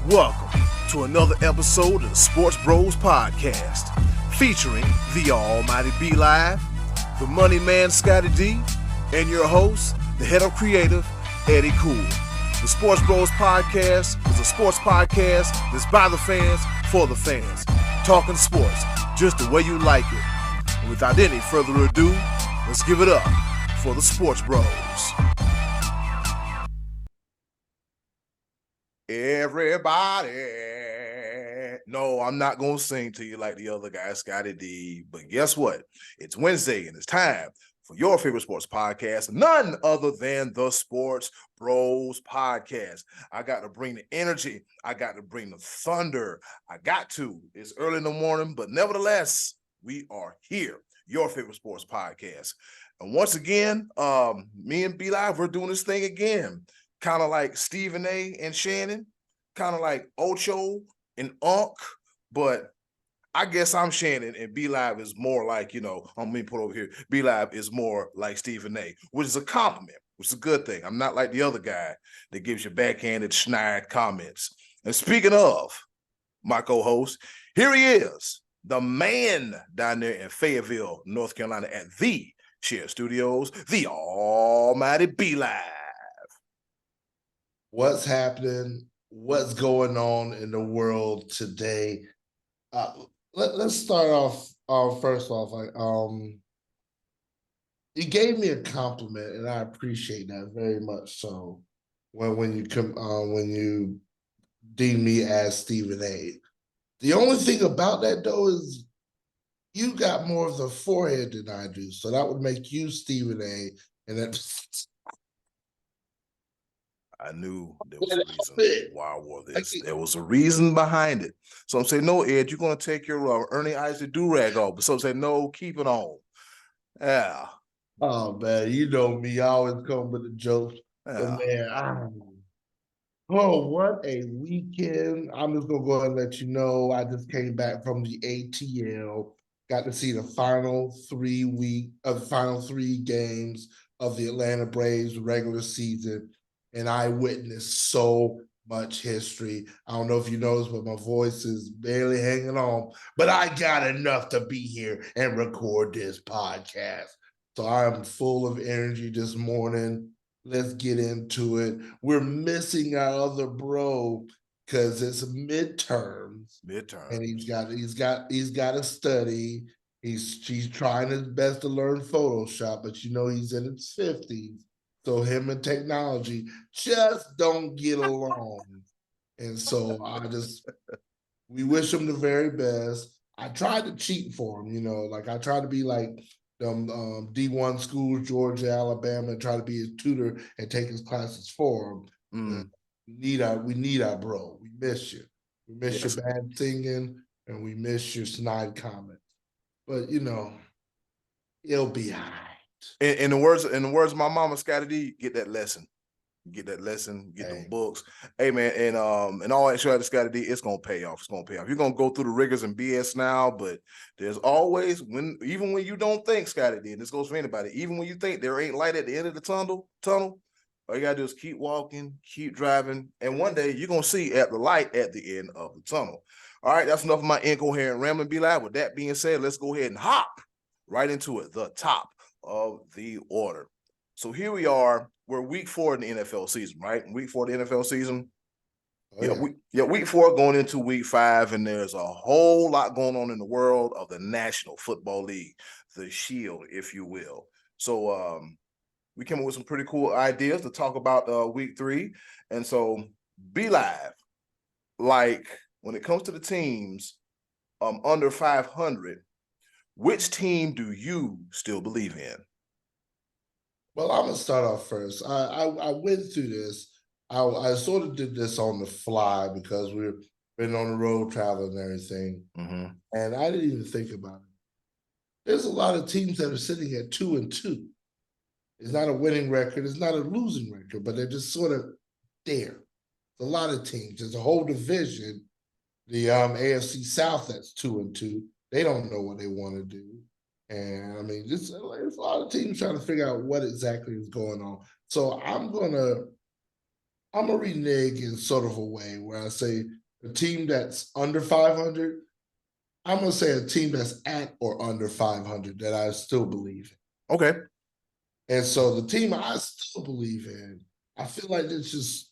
Welcome to another episode of the SportsBros Podcast, featuring the almighty B-Live, the money man Scottie D, and your host, the head of creative, Eddy. The SportsBros Podcast is a sports podcast that's by the fans, for the fans, talking sports just the way you like it. And without any further ado, let's give it up for the SportsBros. Everybody. No, I'm not going to sing to you like the other guy, Scottie D. But guess what? It's Wednesday and it's time for your favorite sports podcast, none other than the Sports Bros Podcast. I got to bring the energy. I got to bring the thunder. I got to. It's early in the morning, but nevertheless, we are here, your favorite sports podcast. And once again, me and B-Live, we're doing this thing again. Kind of like Stephen A. and Shannon, kind of like Ocho and Unc, but I guess I'm Shannon and B-Live is more like, I'm going to put over here, B-Live is more like Stephen A., which is a compliment, which is a good thing. I'm not like the other guy that gives you backhanded, snide comments. And speaking of my co-host, here he is, the man down there in Fayetteville, North Carolina at the Share Studios, the almighty B-Live. What's happening? What's going on in the world today? Let's start off. First off, you gave me a compliment, and I appreciate that very much. So, when you deem me as Stephen A. The only thing about that though is you got more of the forehead than I do, so that would make you Stephen A. And that. I knew there was a reason why I wore this. There was a reason behind it. So I'm saying, no, Ed, you're going to take your Ernie Isaac do-rag off. But so I'm saying, no, keep it on. Yeah. Oh, man, you know me. I always come with the jokes. Yeah. But, man, what a weekend. I'm just going to go ahead and let you know, I just came back from the ATL. Got to see the final 3 games of the Atlanta Braves regular season. And I witnessed so much history. I don't know if you noticed, but my voice is barely hanging on. But I got enough to be here and record this podcast. So I'm full of energy this morning. Let's get into it. We're missing our other bro because it's midterms. And he's got to study. He's trying his best to learn Photoshop, but he's in his 50s. So him and technology just don't get along. And so we wish him the very best. I tried to cheat for him, I tried to be like them D1 schools, Georgia, Alabama, and try to be his tutor and take his classes for him. We need our bro. We miss you. We miss your bad singing, and we miss your snide comments. But, it'll be all right. In the words of my mama, Scottie D, get that lesson. Get them books. Hey, man, and all that shit, Scottie D, it's gonna pay off. It's gonna pay off. You're gonna go through the rigors and BS now, but there's always even when you don't think, Scottie D, and this goes for anybody, even when you think there ain't light at the end of the tunnel, all you gotta do is keep walking, keep driving, and one day you're gonna see the light at the end of the tunnel. All right, that's enough of my incoherent rambling. Be live. With that being said, let's go ahead and hop right into it. The top of the order. So here we are. We're week 4 in the NFL season, right? Week 4 of the NFL season. Week 4 going into week 5, and there's a whole lot going on in the world of the National Football League, the Shield, if you will. So we came up with some pretty cool ideas to talk about week 3. And so be live. Like when it comes to the teams under 500, which team do you still believe in? Well, I'm going to start off first. I went through this. I sort of did this on the fly because we've been on the road traveling and everything. Mm-hmm. And I didn't even think about it. There's a lot of teams that are sitting at 2-2. It's not a winning record. It's not a losing record, but they're just sort of there. A lot of teams. There's a whole division, the AFC South, that's 2-2. They don't know what they want to do. And I mean, there's a lot of teams trying to figure out what exactly is going on. So I'm gonna renege in sort of a way where I say A team that's under 500, I'm going to say a team that's at or under 500 that I still believe in. Okay. And so the team I still believe in, I feel like it's just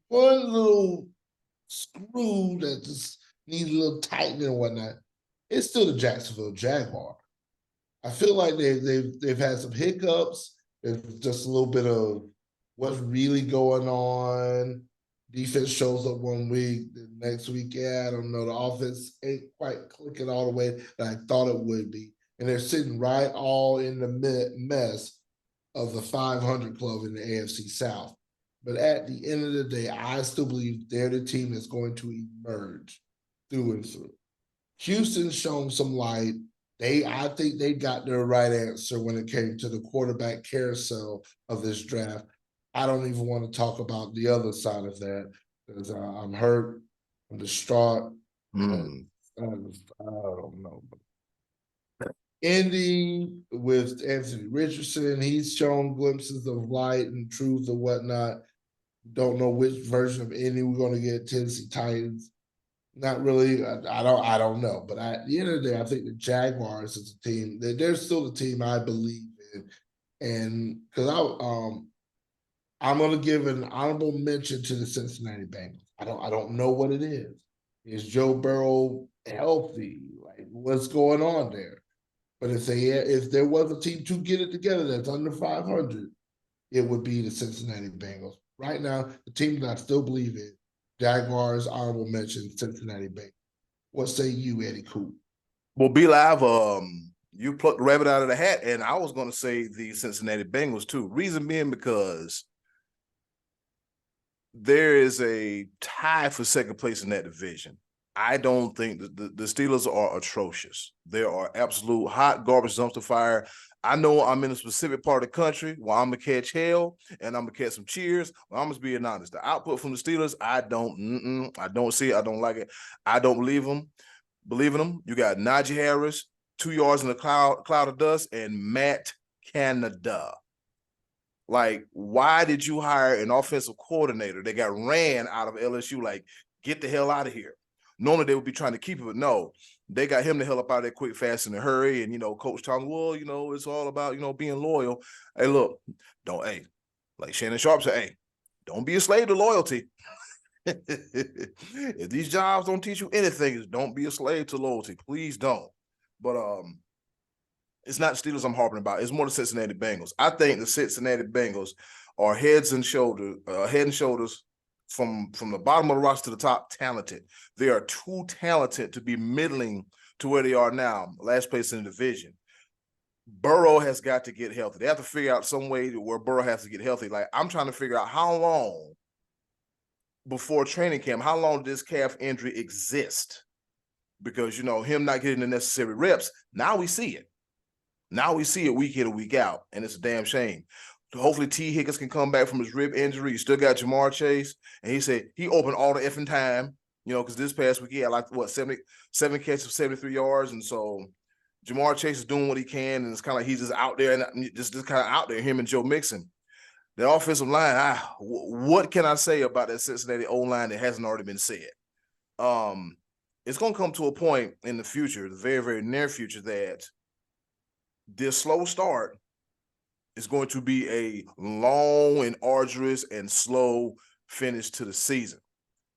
one little screw that just needs a little tightening and whatnot. It's still the Jacksonville Jaguars. I feel like they've had some hiccups. There's just a little bit of what's really going on. Defense shows up one week, the next week, yeah, I don't know. The offense ain't quite clicking all the way that I thought it would be. And they're sitting right all in the mess of the 500 club in the AFC South. But at the end of the day, I still believe they're the team that's going to emerge through and through. Houston's shown some light. I think they got their right answer when it came to the quarterback carousel of this draft. I don't even want to talk about the other side of that because I'm hurt, I'm distraught. I don't know. Indy with Anthony Richardson, he's shown glimpses of light and truth and whatnot. Don't know which version of Indy we're going to get. Tennessee Titans. Not really. I don't know. But at the end of the day, I think the Jaguars is a team. They're still the team I believe in. And because I'm going to give an honorable mention to the Cincinnati Bengals. I don't know what it is. Is Joe Burrow healthy? Like, what's going on there? But if there was a team to get it together that's under 500, it would be the Cincinnati Bengals. Right now, the team that I still believe in, Jaguars, honorable mention, Cincinnati Bengals. What say you, Eddy Coop? Well, B Live, you plucked the rabbit out of the hat, and I was going to say the Cincinnati Bengals too. Reason being because there is a tie for second place in that division. I don't think the Steelers are atrocious. They are absolute hot garbage dumpster fire. I know I'm in a specific part of the country where I'm going to catch hell and I'm going to catch some cheers. But I'm just being honest. The output from the Steelers, I don't see it. I don't like it. I don't believe in them. You got Najee Harris, 2 yards in the cloud of dust, and Matt Canada. Like, why did you hire an offensive coordinator that got ran out of LSU? Like, get the hell out of here. Normally they would be trying to keep it, but no, they got him the hell up out of there quick, fast, in a hurry. And, Coach talking, well, it's all about, being loyal. Hey, look, like Shannon Sharp said, don't be a slave to loyalty. If these jobs don't teach you anything, don't be a slave to loyalty. Please don't. But it's not the Steelers I'm harping about. It's more the Cincinnati Bengals. I think the Cincinnati Bengals are head and shoulders from the bottom of the roster to the top talented. They are too talented to be middling to where they are now, last place in the division. Burrow has got to get healthy. They have to figure out some way where Burrow has to get healthy. Like, I'm trying to figure out how long before training camp, how long did this calf injury exist? Because, him not getting the necessary reps, now we see it. Now we see it week in and week out, and it's a damn shame. Hopefully T. Higgins can come back from his rib injury. You still got Jamar Chase, and he said he opened all the effing time, because this past week he had 7 catches, 73 yards, and so Jamar Chase is doing what he can, and it's kind of like he's just out there and just kind of out there. Him and Joe Mixon, the offensive line. What can I say about that Cincinnati O-line that hasn't already been said? It's going to come to a point in the future, the very, very near future, that this slow start is going to be a long and arduous and slow finish to the season.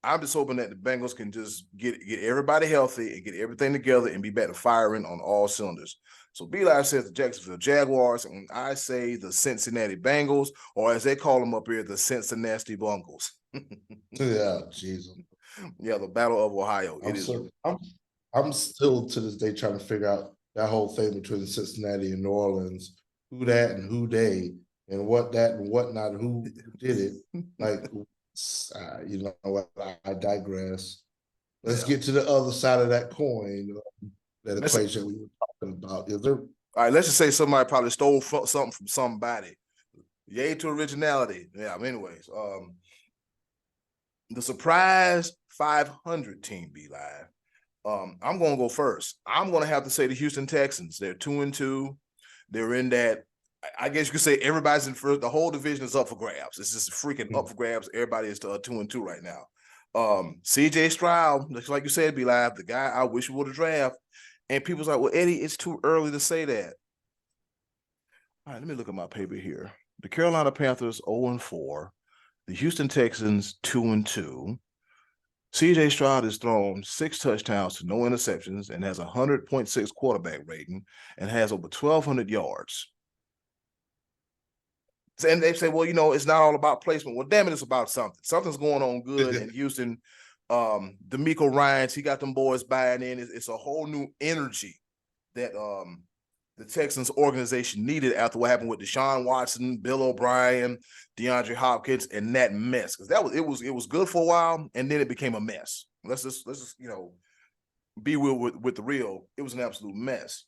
I'm just hoping that the Bengals can just get everybody healthy and get everything together and be back to firing on all cylinders. So B-Live says the Jacksonville Jaguars, and I say the Cincinnati Bengals, or as they call them up here, the Cincinnati Bungles. Yeah, Jesus. Yeah, the Battle of Ohio. I'm still to this day trying to figure out that whole thing between Cincinnati and New Orleans. Who that and who they, and what that and what not, who did it. Like, you know what, I digress. Let's get to the other side of that coin, that equation we were talking about. Is there? All right, let's just say somebody probably stole something from somebody. Yay to originality. Yeah, anyways, the surprise 500 team, B-Live. I'm going to go first. I'm going to have to say the Houston Texans. They're 2-2. They're in that, I guess you could say everybody's in first. The whole division is up for grabs. It's just freaking up for grabs. Everybody is 2-2 right now. CJ Stroud, like you said, be live, the guy I wish we would have drafted. And people's like, well, Eddie, it's too early to say that. All right, let me look at my paper here. The Carolina Panthers 0-4. The Houston Texans 2-2. CJ Stroud has thrown 6 touchdowns to no interceptions and has a 100.6 quarterback rating and has over 1,200 yards. And they say, well, it's not all about placement. Well, damn it, it's about something. Something's going on good in Houston. D'Amico Ryans, he got them boys buying in. It's a whole new energy that the Texans organization needed after what happened with Deshaun Watson, Bill O'Brien, DeAndre Hopkins, and that mess. Because it was good for a while, and then it became a mess. Let's just be real with the real. It was an absolute mess.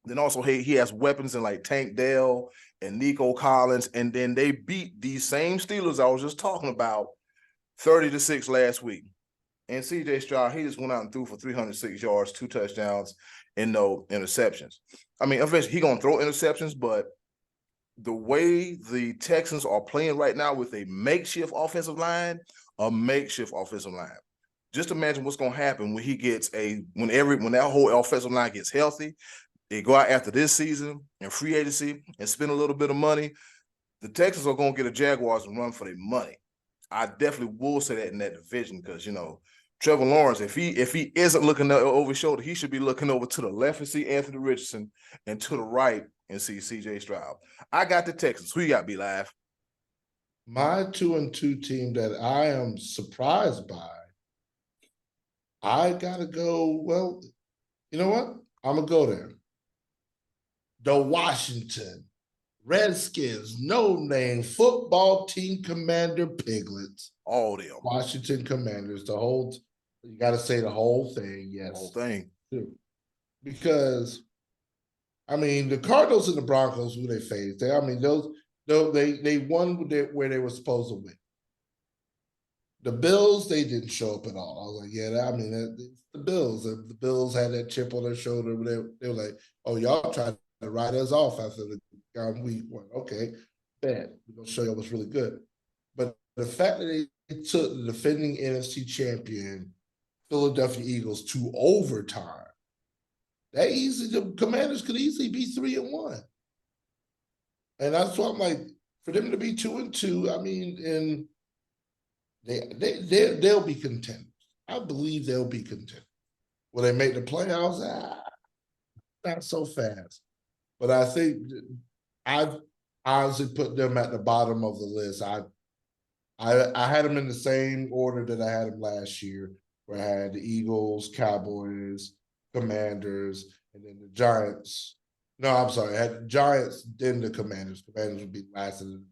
Then also he has weapons in like Tank Dell and Nico Collins, and then they beat these same Steelers I was just talking about 30-6 last week. And CJ Stroud, he just went out and threw for 306 yards, 2 touchdowns, and no interceptions. I mean, eventually he's gonna throw interceptions, but the way the Texans are playing right now with a makeshift offensive line, just imagine what's gonna happen when he gets when that whole offensive line gets healthy. They go out after this season and free agency and spend a little bit of money. The Texans are going to get a Jaguars and run for their money. I definitely will say that in that division because, Trevor Lawrence, if he isn't looking over his shoulder, he should be looking over to the left and see Anthony Richardson and to the right and see CJ Stroud. I got the Texans. Who you got, B-Live? My 2-2 team that I am surprised by, I got to go, well, you know what? I'm going to go there. The Washington Redskins, no-name football team commander Piglets. All them. Washington Commanders, you got to say the whole thing, yes. The whole thing. Because, the Cardinals and the Broncos, who they faced, they won where they were supposed to win. The Bills, they didn't show up at all. I was like, it's the Bills. The Bills had that chip on their shoulder. They were like, oh, y'all tried to write us off after the week one. Okay, bad. We're going to show you what's really good. But the fact that they took the defending NFC champion Philadelphia Eagles to overtime, the Commanders could easily be 3-1. And that's why I'm like, for them to be 2-2, and they'll be contenders. I believe they'll be contenders. Will they make the playoffs? Not so fast. But I think I've honestly put them at the bottom of the list. I had them in the same order that I had them last year, where I had the Eagles, Cowboys, Commanders, and then the Giants. No, I'm sorry. I had the Giants, then the Commanders. Commanders would be last in the division.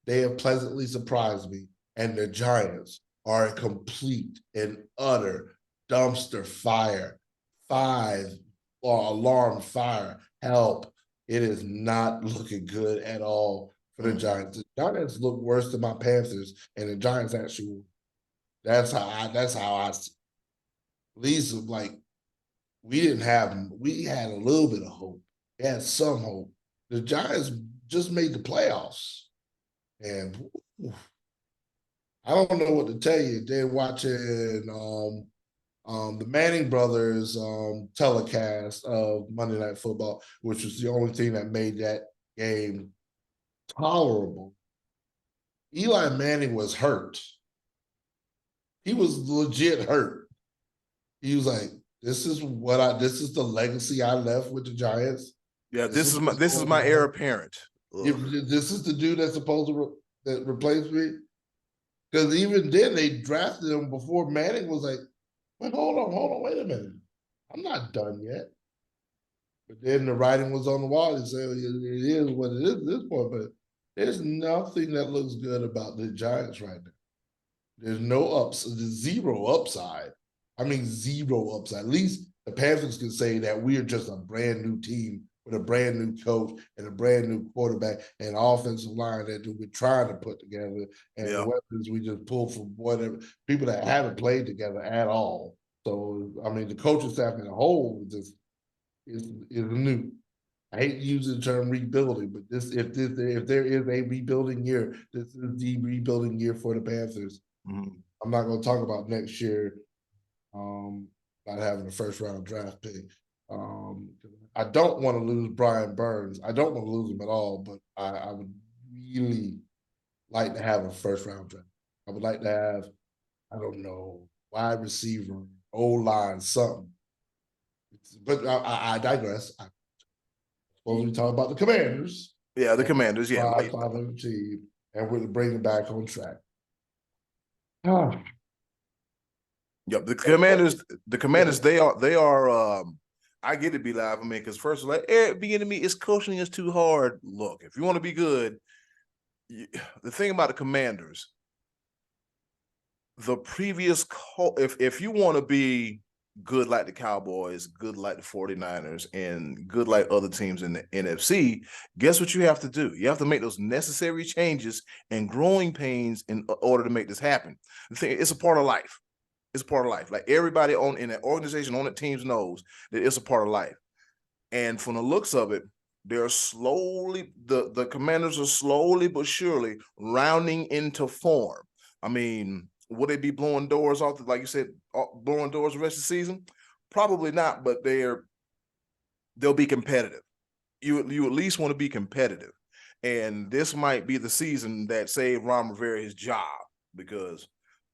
They have pleasantly surprised me, and the Giants are a complete and utter dumpster fire. 5 alarm fire. Help. It is not looking good at all for the Giants. The Giants look worse than my Panthers, and the Giants actually, that's how I see it. At least we had a little bit of hope. We had some hope. The Giants just made the playoffs. And I don't know what to tell you. They're watching the Manning brothers telecast of Monday Night Football, which was the only thing that made that game tolerable. Eli Manning was hurt. He was legit hurt. He was like, this is the legacy I left with the Giants. Yeah, this is my heir apparent. This is the dude that's supposed to replace me. Because even then they drafted him before Manning was like, wait, hold on, wait a minute. I'm not done yet. But then the writing was on the wall. He said, it is what it is at this point. But there's nothing that looks good about the Giants right now. There's there's zero upside. Zero upside. At least the Panthers can say that we're just a brand new team with a brand new coach and a brand new quarterback and offensive line that we're trying to put together. And the weapons we just pull from whatever people that haven't played together at all. So, the coaching staff in a whole is new. I hate using the term rebuilding, but if there is a rebuilding year, this is the rebuilding year for the Panthers. I'm not going to talk about next year not having a first-round draft pick. I don't want to lose Brian Burns. I don't want to lose him at all, but I would really like to have a first-round draft. I would like to have, I don't know, wide receiver, O-line, something. But I digress. I suppose we talk about the Commanders. Yeah, the Commanders. Yeah, team, and we're bringing back on track. Yep, the Commanders. They are. I get it, be live. I mean, because first, like, beginning to me, it's coaching is too hard. Look, if you want to be good, the thing about the Commanders, the previous if you want to be good like the Cowboys, good like the 49ers, and good like other teams in the NFC, guess what you have to do? You have to make those necessary changes and growing pains in order to make this happen. The thing, it's a part of life. It's a part of life. Like everybody in that organization, on the teams knows that it's a part of life. And from the looks of it, they're slowly, the Commanders are slowly but surely rounding into form. I mean, will they be blowing doors off, like you said, blowing doors the rest of the season? Probably not, but they'll be competitive. You at least want to be competitive. And this might be the season that saved Ron Rivera his job, because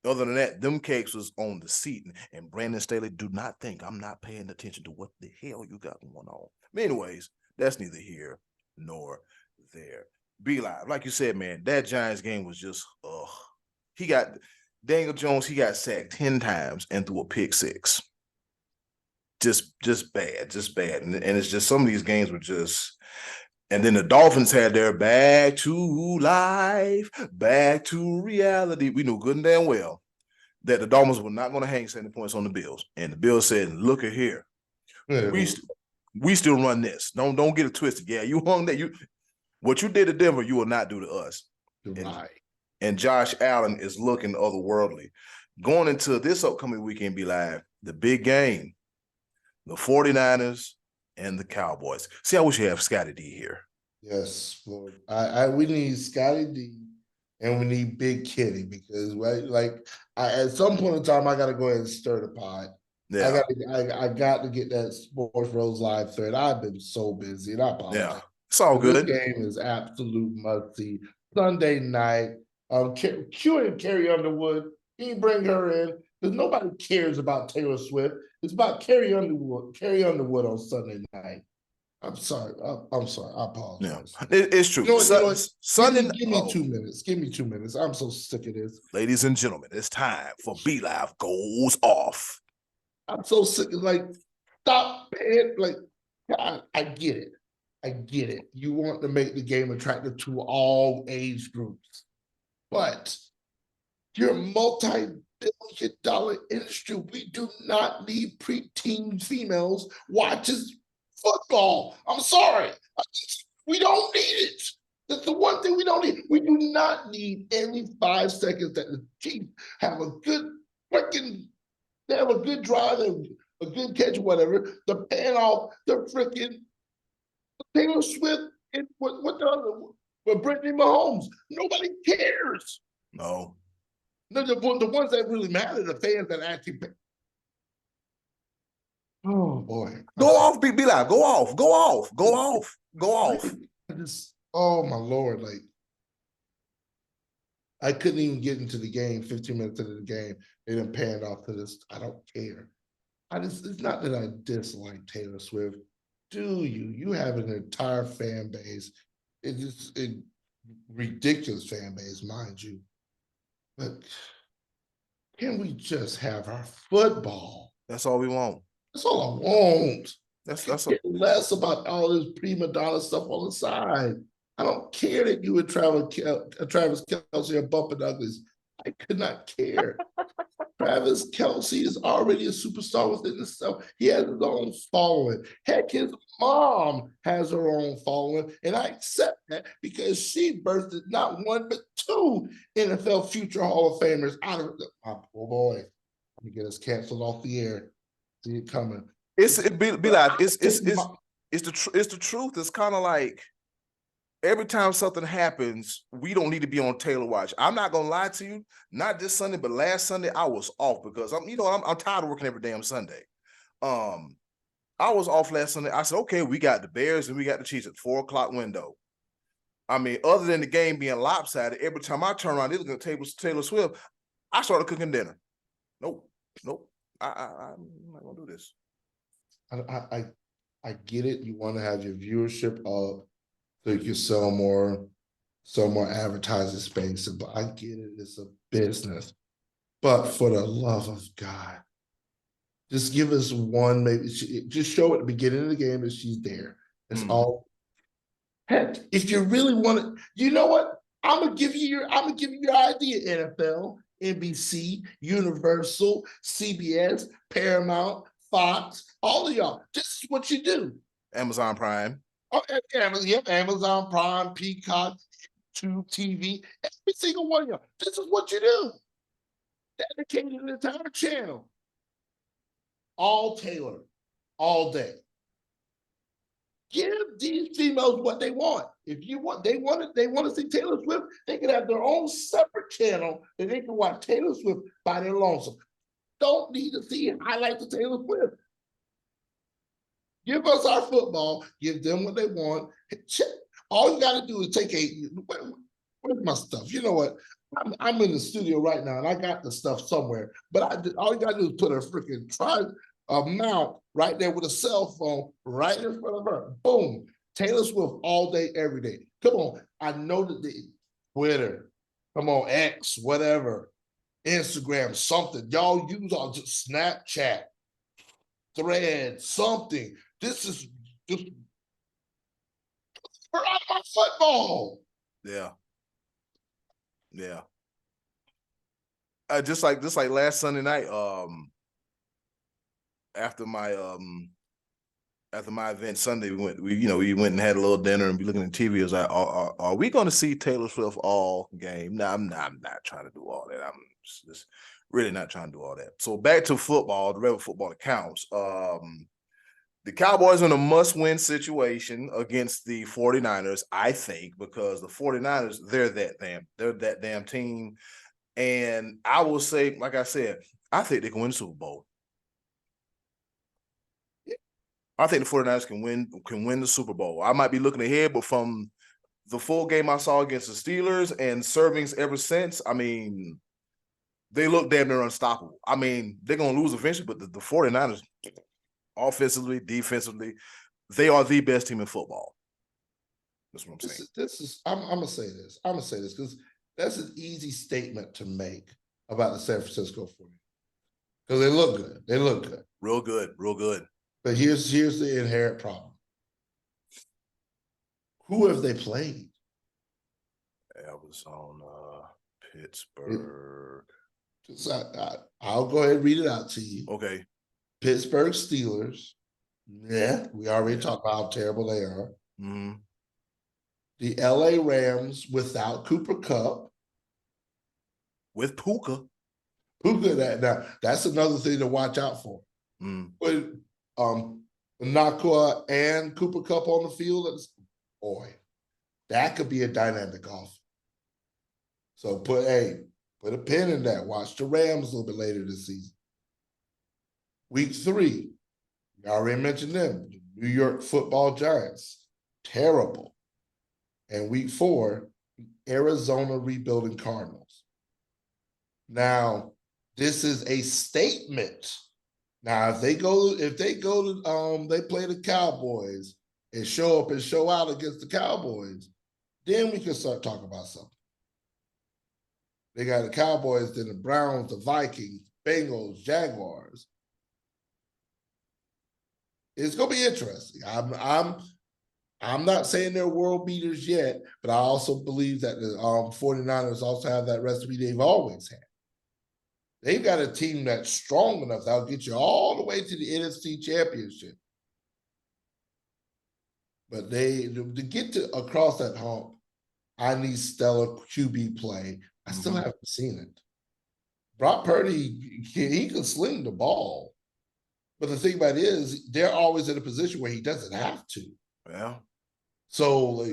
other than that, them cakes was on the seat. And Brandon Staley, do not think I'm not paying attention to what the hell you got going on. But anyways, that's neither here nor there. Be live. Like you said, man, that Giants game was just, he got Daniel Jones, he got sacked 10 times and threw a pick 6. Just bad. And it's just, some of these games were just, and then the Dolphins had their back to life, back to reality. We knew good and damn well that the Dolphins were not going to hang 70 points on the Bills. And the Bills said, look at here. Yeah. We still run this. Don't get it twisted. Yeah, you hung that. What you did to Denver, you will not do to us. Right. And Josh Allen is looking otherworldly. Going into this upcoming weekend, be live, the big game, the 49ers and the Cowboys. See, I wish you have Scottie D here. Yes, Lord. We need Scottie D and we need Big Kitty, because at some point in time I got to go ahead and stir the pot. Yeah. I got to get that SportsBros Live thread. I've been so busy, and I apologize. Yeah, it's all good. This game is absolute must-see. Sunday night. Q and Carrie Underwood. He bring her in because nobody cares about Taylor Swift. It's about Carrie Underwood on Sunday night. I'm sorry. I'm sorry. I apologize. Yeah, it's true. Sunday. Give me 2 minutes. Give me 2 minutes. I'm so sick of this. Ladies and gentlemen, it's time for Be Live Goes Off. I'm so sick of, stop it. God, I get it. You want to make the game attractive to all age groups, but you're a multi-billion-dollar industry. We do not need preteen females watching football. I'm sorry. We don't need it. That's the one thing we don't need. We do not need every 5 seconds that the Chiefs have a good drive and a good catch or whatever, the pan off the freaking Taylor Swift and with Brittany Mahomes. Nobody cares. No. The ones that really matter, the fans that actually pay. Oh boy. Go off, be live. Go off. Oh my Lord. I couldn't even get into the game 15 minutes into the game. They didn't pan off to this. I don't care. It's not that I dislike Taylor Swift. Do you? You have an entire fan base. It's a ridiculous fan base, mind you. But can we just have our football? That's all we want. That's all I want. That's less about all this prima donna stuff on the side. I don't care that you and Travis Kelce are bumping uglies. I could not care. Travis Kelce is already a superstar within himself. He has his own following. Heck, his mom has her own following, and I accept that because she birthed not one but 2 NFL future Hall of Famers out of it. Oh boy, let me get us canceled off the air. See it coming. Be like it's the truth. It's kind of like every time something happens, we don't need to be on Taylor watch. I'm not gonna lie to you. Not this Sunday, but last Sunday I was off because I'm tired of working every damn Sunday. I was off last Sunday. I said, okay, we got the Bears and we got the Chiefs at 4:00 window. I mean, other than the game being lopsided, every time I turn around, they look at Taylor Swift. I started cooking dinner. Nope. I'm not gonna do this. I get it. You want to have your viewership up so you can sell more advertising space. But I get it. It's a business. But for the love of God, just give us one, maybe just show at the beginning of the game that she's there. That's all. Heck, if you really want to, you know what? I'm gonna give you your idea, NFL, NBC, Universal, CBS, Paramount, Fox, all of y'all. This is what you do. Amazon Prime. Oh, Amazon Prime, Peacock, YouTube TV, every single one of y'all. This is what you do. Dedicated an entire channel. All Taylor, all day. Give these females what they want. If they want to see Taylor Swift, they can have their own separate channel that they can watch Taylor Swift by their lonesome. Don't need to see highlights of Taylor Swift. Give us our football. Give them what they want. All you got to do is take where's my stuff? You know what? I'm in the studio right now, and I got the stuff somewhere. But all you got to do is put a freaking mount right there with a cell phone right in front of her. Boom. Taylor Swift all day, every day. Come on. I know that the Twitter, come on, X, whatever, Instagram, something. Y'all use all just Snapchat, Thread, something. This is just for our football. Yeah. Just like last Sunday night, after my event Sunday, we went and had a little dinner and be looking at TV. It was like, are we going to see Taylor Swift all game? No, I'm not trying to do all that. I'm just really not trying to do all that. So back to football, the regular football that counts. The Cowboys are in a must-win situation against the 49ers, I think, because the 49ers, they're that damn team. And I will say, like I said, I think they can win the Super Bowl. I think the 49ers can win the Super Bowl. I might be looking ahead, but from the full game I saw against the Steelers and servings ever since, I mean, they look damn near unstoppable. I mean, they're going to lose eventually, but the 49ers, offensively, defensively, they are the best team in football. That's what I'm saying. I'm going to say this. I'm going to say this because that's an easy statement to make about the San Francisco 49ers. Because they look good. They look good. Real good. But here's the inherent problem. Who have they played? I was on Pittsburgh. I'll go ahead and read it out to you. Okay. Pittsburgh Steelers. Yeah, we already talked about how terrible they are. Mm-hmm. The LA Rams without Cooper Kupp. With Puka. That's another thing to watch out for. Mm. But Nakua and Cooper Kupp on the field, boy, that could be a dynamic offense. So put a pin in that. Watch the Rams a little bit later this season. Week 3, I already mentioned them. The New York Football Giants, terrible. And week 4, Arizona rebuilding Cardinals. Now, this is a statement. Now, if they play the Cowboys and show up and show out against the Cowboys, then we can start talking about something. They got the Cowboys, then the Browns, the Vikings, Bengals, Jaguars. It's gonna be interesting. I'm not saying they're world beaters yet, but I also believe that the 49ers also have that recipe they've always had. They've got a team that's strong enough that'll get you all the way to the NFC Championship. But to get across that hump, I need stellar QB play. I still haven't seen it. Brock Purdy, he can sling the ball. But the thing about it is, they're always in a position where he doesn't have to. Yeah. So,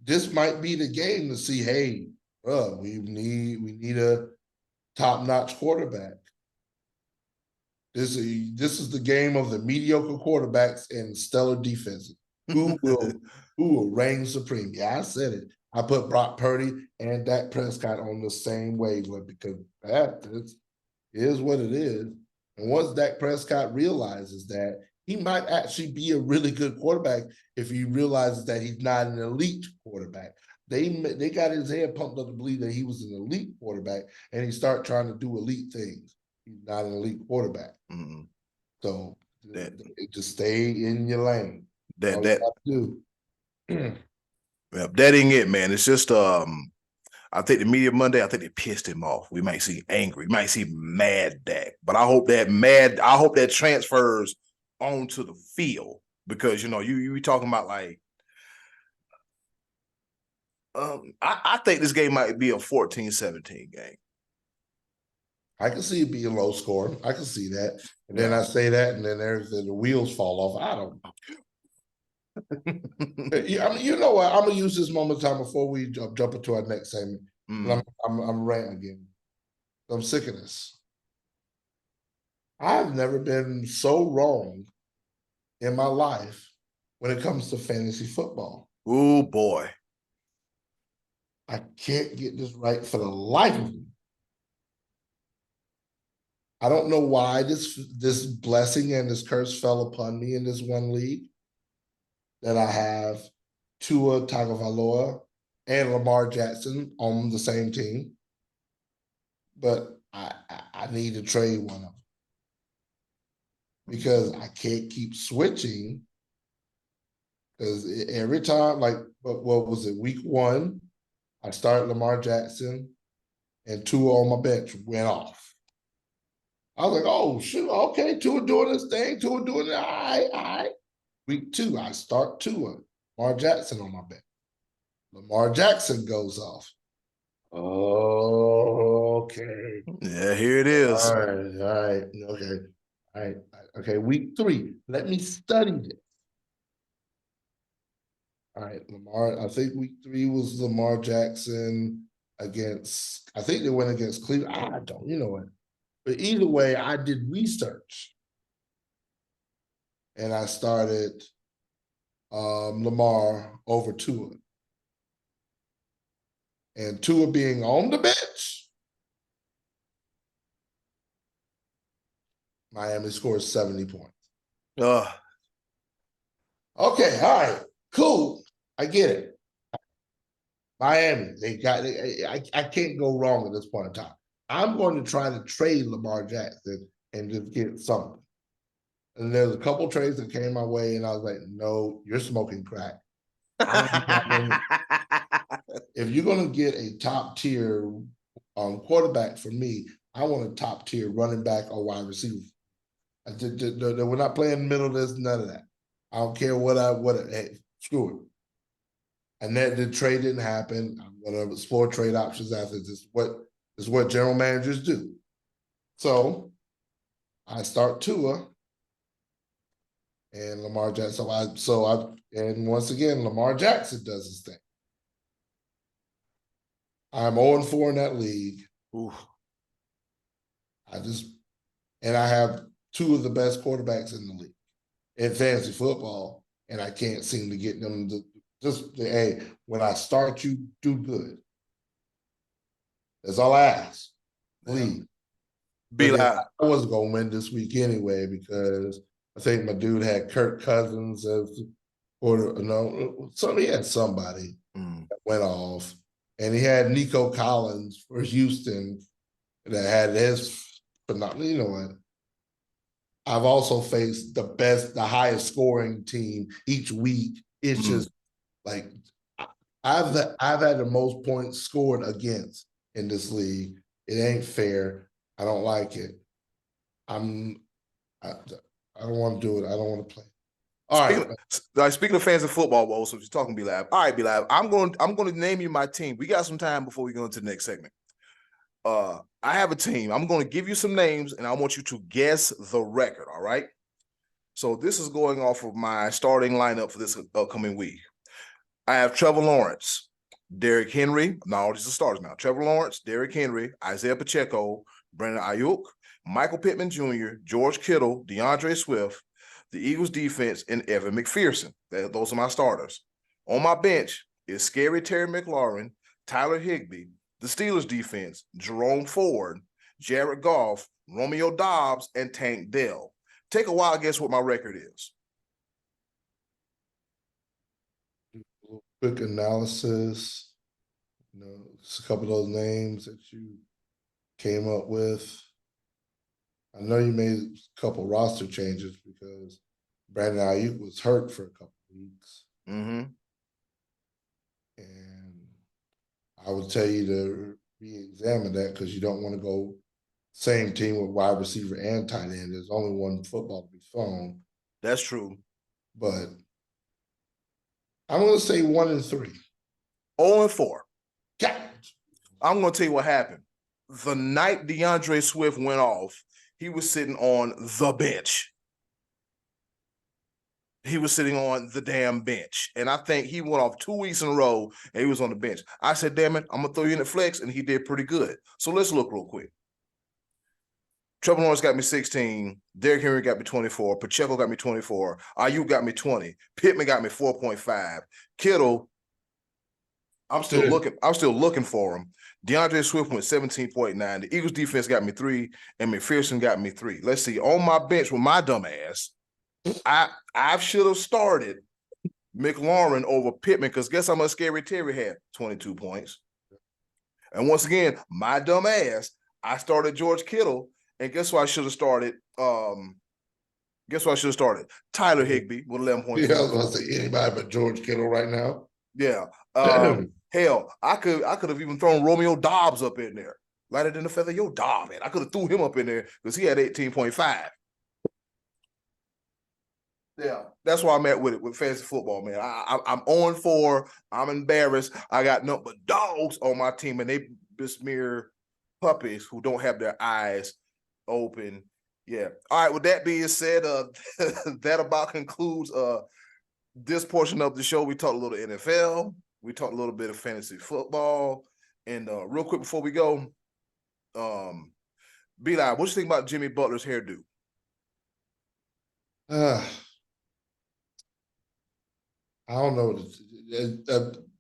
this might be the game to see, hey, we need a top-notch quarterback. This is the game of the mediocre quarterbacks and stellar defenses. Who will reign supreme? Yeah, I said it. I put Brock Purdy and Dak Prescott on the same wavelength because that is what it is. And once Dak Prescott realizes that, he might actually be a really good quarterback if he realizes that he's not an elite quarterback. They got his head pumped up to believe that he was an elite quarterback, and he started trying to do elite things. He's not an elite quarterback. Mm-hmm. So just stay in your lane. That ain't it, man. It's just I think the media Monday, I think they pissed him off. We might see angry, we might see mad Dak. But I hope that transfers onto the field, because you be talking about like I think this game might be a 14-17 game. I can see it being low scoring. I can see that. And then I say that, and then the wheels fall off. I don't know. I mean, you know what? I'm going to use this moment of time before we jump into our next segment. I'm ranting again. I'm sick of this. I've never been so wrong in my life when it comes to fantasy football. Oh, boy. I can't get this right for the life of me. I don't know why this blessing and this curse fell upon me in this one league, that I have Tua Tagovailoa and Lamar Jackson on the same team. But I need to trade one of them, because I can't keep switching. Because every time, like, what was it, week 1, I started Lamar Jackson, and Tua on my bench went off. I was like, oh, shoot, okay, Tua doing this thing, Tua doing it, all right. Week 2, I start Tua, Lamar Jackson on my bench. Lamar Jackson goes off. Okay. Yeah, here it is. All right, okay, week 3, let me study this. All right, Lamar, I think week 3 was Lamar Jackson against, I think they went against Cleveland. I don't, you know what? But either way, I did research. And I started Lamar over Tua. And Tua being on the bench, Miami scores 70 points. Okay, all right, cool. I get it. Miami, I can't go wrong at this point in time. I'm going to try to trade Lamar Jackson and just get something. And there's a couple trades that came my way, and I was like, no, you're smoking crack. If you're going to get a top-tier quarterback for me, I want a top-tier running back or wide receiver. We're not playing middle of this, none of that. I don't care hey, screw it. And the trade didn't happen. I'm going to explore trade options after this. This is what general managers do. So I start Tua and Lamar Jackson. And once again, Lamar Jackson does his thing. I'm 0-4 in that league. Oof. I have 2 of the best quarterbacks in the league in fantasy football, and I can't seem to get them to hey, when I start you, do good. That's all I ask. Please. I wasn't going to win this week anyway, because I think my dude had Kirk Cousins he had somebody that went off. And he had Nico Collins for Houston that had his phenomenal. You know what? I've also faced the highest scoring team each week. It's just like I've had the most points scored against in this league. It ain't fair. I don't like it. I don't want to do it. I don't want to play. All right. Speaking of fans of football, Woes, so you're talking B-Lab. All right, B-Lab. I'm going to name you my team. We got some time before we go into the next segment. I have a team. I'm going to give you some names, and I want you to guess the record. All right. So this is going off of my starting lineup for this upcoming week. I have Trevor Lawrence, Derrick Henry. No, these are starters now. Trevor Lawrence, Derrick Henry, Isaiah Pacheco, Brandon Ayuk, Michael Pittman Jr., George Kittle, DeAndre Swift, the Eagles defense, and Evan McPherson. Those are my starters. On my bench is Scary Terry McLaurin, Tyler Higbee, the Steelers defense, Jerome Ford, Jared Goff, Romeo Doubs, and Tank Dell. Take a wild guess what my record is. Quick analysis. Just a couple of those names that you came up with. I know you made a couple roster changes because Brandon Ayuk was hurt for a couple of weeks. Mm-hmm. And I would tell you to re-examine that because you don't want to go same team with wide receiver and tight end. There's only one football to be thrown. That's true. But I'm going to say 1-3. 0-4. Yeah. I'm going to tell you what happened. The night DeAndre Swift went off, he was sitting on the bench. He was sitting on the damn bench. And I think he went off 2 weeks in a row and he was on the bench. I said, damn it, I'm going to throw you in the flex, and he did pretty good. So let's look real quick. Trevor Lawrence got me 16. Derrick Henry got me 24. Pacheco got me 24. Ayuk got me 20. Pittman got me 4.5. Kittle, I'm still looking for him. DeAndre Swift went 17.9. The Eagles defense got me 3, and McPherson got me 3. Let's see. On my bench with my dumb ass, I should have started McLaurin over Pittman because guess how much Scary Terry had? 22 points. And once again, my dumb ass, I started George Kittle, and guess what I should have started? Tyler Higbee with 11 points. Yeah, I was going to say anybody but George Kittle right now. Yeah. Hell, I could have even thrown Romeo Doubs up in there. Lighter than the feather, yo, Dobbs, man. I could have threw him up in there because he had 18.5. Yeah, that's why I'm at with it with fantasy football, man. I'm 0-4. I'm embarrassed. I got nothing but dogs on my team, and they besmear puppies who don't have their eyes open. Yeah. All right. With that being said, that about concludes this portion of the show. We talked a little NFL. We talked a little bit of fantasy football. And real quick before we go, B-Line, what you think about Jimmy Butler's hairdo? I don't know.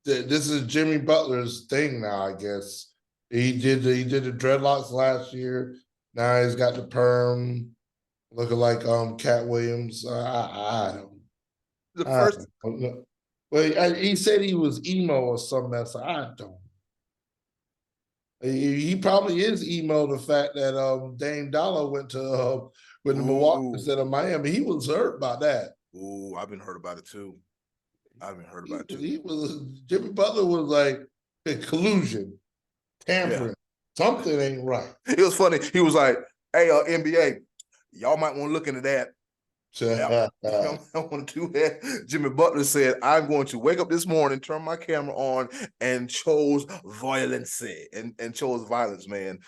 This is Jimmy Butler's thing now, I guess. He did the dreadlocks last year. Now he's got the perm, looking like Cat Williams. I don't know. Well, he said he was emo or something else. I don't. He probably is emo. The fact that Dame Dollar went to Milwaukee instead of Miami, he was hurt by that. Ooh, I've been hurt about it too. Jimmy Butler was like collusion, tampering. Yeah. Something ain't right. It was funny. He was like, "Hey, NBA, y'all might want to look into that." I want to do that. Jimmy Butler said, "I'm going to wake up this morning, turn my camera on, and chose violence and chose violence, man."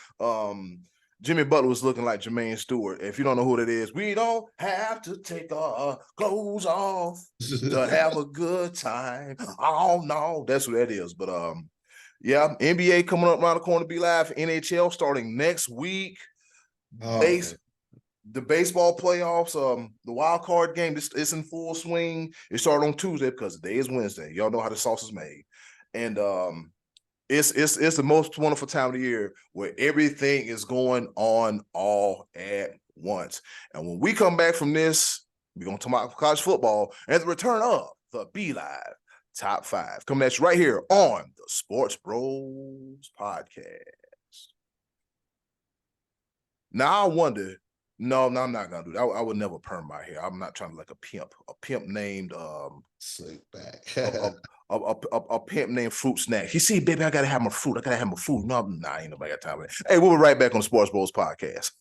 Jimmy Butler was looking like Jermaine Stewart. If you don't know who that is, we don't have to take our clothes off to have a good time. Oh no, that's what that is. But yeah, NBA coming up around the corner. Be live. NHL starting next week. The baseball playoffs, the wild card game, it's in full swing. It started on Tuesday because the day is Wednesday. Y'all know how the sauce is made, and it's the most wonderful time of the year where everything is going on all at once. And when we come back from this, we're gonna talk about college football and the return of the Be Live Top 5 coming at you right here on the SportsBros Podcast. Now I wonder. No, I'm not gonna do that. I would never perm my hair. I'm not trying to like a pimp named slick back. a pimp named Fruit Snack. You see, baby, I gotta have my fruit. No, ain't nobody got time for that. Hey, we'll be right back on the SportsBros Podcast.